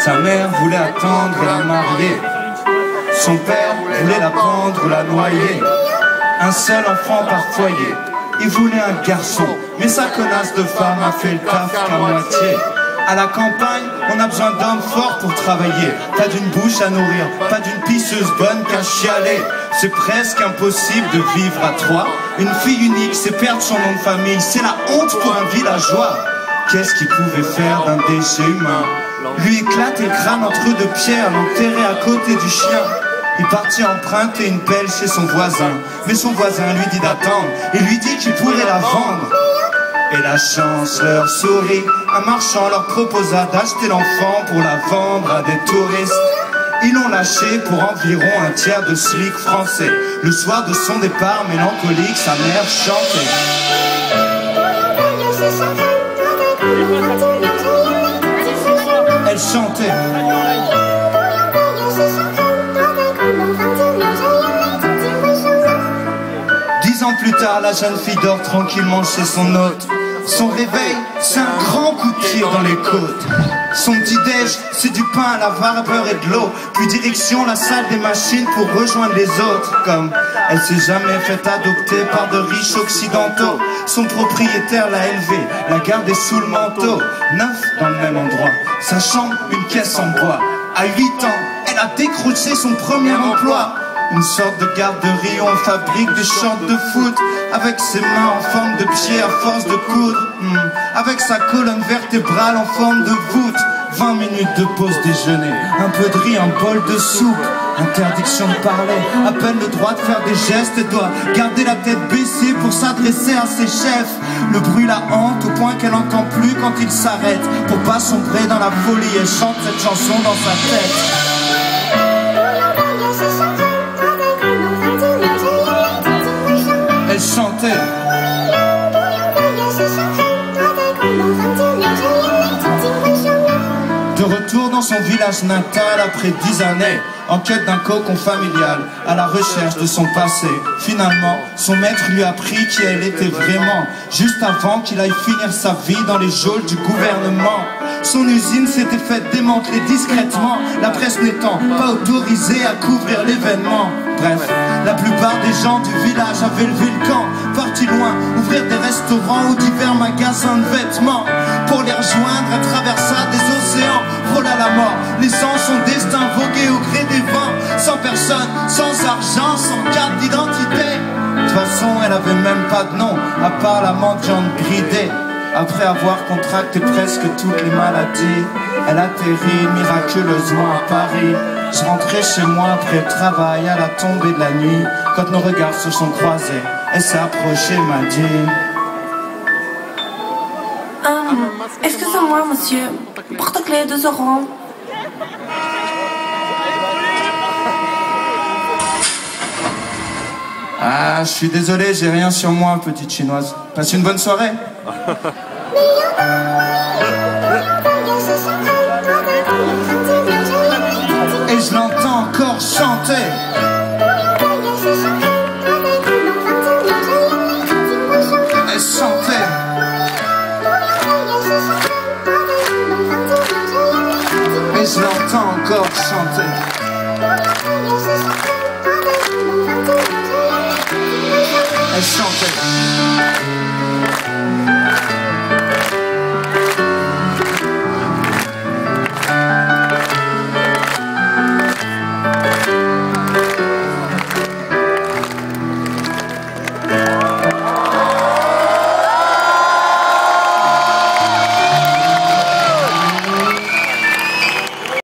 Sa mère voulait attendre et la marier. Son père voulait la pendre ou la noyer. Un seul enfant par foyer. Il voulait un garçon, mais sa connasse de femme a fait le taf qu'à moitié. À la campagne, on a besoin d'hommes forts pour travailler. Pas d'une bouche à nourrir, pas d'une pisseuse bonne qu'à chialer. C'est presque impossible de vivre à trois. Une fille unique, c'est perdre son nom de famille. C'est la honte pour un villageois. Qu'est-ce qu'il pouvait faire d'un déchet humain? Lui éclater le crâne entre deux pierres, l'enterrer à côté du chien. Il partit emprunter une pelle chez son voisin. Mais son voisin lui dit d'attendre. Il lui dit qu'il pourrait la vendre. Et la chance leur sourit. Un marchand leur proposa d'acheter l'enfant pour la vendre à des touristes. Ils l'ont lâché pour environ un tiers de SMIC français. Le soir de son départ mélancolique, sa mère chantait. Elle chantait. 10 ans plus tard, la jeune fille dort tranquillement chez son hôte. Son réveil, c'est un grand coup de pied dans les côtes. Son petit-déj, c'est du pain à la vapeur et de l'eau. Puis direction la salle des machines pour rejoindre les autres. Comme elle s'est jamais fait adopter par de riches occidentaux. Son propriétaire l'a élevée, l'a gardée sous le manteau. 9 dans le même endroit, sa chambre, une caisse en bois. À 8 ans, elle a décroché son premier emploi. Une sorte de garderie où on fabrique des shorts de foot. Avec ses mains en forme de pied à force de coudre. Avec sa colonne vertébrale en forme de voûte. 20 minutes de pause déjeuner. Un peu de riz, un bol de soupe. Interdiction de parler. À peine le droit de faire des gestes. Et doit garder la tête baissée pour s'adresser à ses chefs. Le bruit la hante au point qu'elle n'entend plus quand il s'arrête. Pour pas sombrer dans la folie, elle chante cette chanson dans sa tête. Elle chantait. De retour dans son village natal après 10 années, en quête d'un cocon familial, à la recherche de son passé. Finalement, son maître lui a appris qui elle était vraiment, juste avant qu'il aille finir sa vie dans les geôles du gouvernement. Son usine s'était faite démanteler discrètement, la presse n'étant pas autorisée à couvrir l'événement. Bref, la plupart des gens du village avaient levé le camp, partis loin, ouvrir des restaurants ou divers magasins de vêtements. Pour les rejoindre, elle traversa des océans, frôla la mort, laissant son destin voguer au gré des vents. Sans personne, sans argent, sans carte d'identité. De toute façon, elle avait même pas de nom, à part la mendiante bridée. Après avoir contracté presque toutes les maladies, elle atterrit miraculeusement à Paris. Je rentrais chez moi après le travail à la tombée de la nuit. Quand nos regards se sont croisés, elle s'est approchée, m'a dit excusez-moi monsieur, porte-clés 2 euros. Ah, je suis désolé, j'ai rien sur moi, petite chinoise. Passe une bonne soirée. Et je l'entends encore chanter. Elle chantait. Et je l'entends encore chanter. Elle chantait.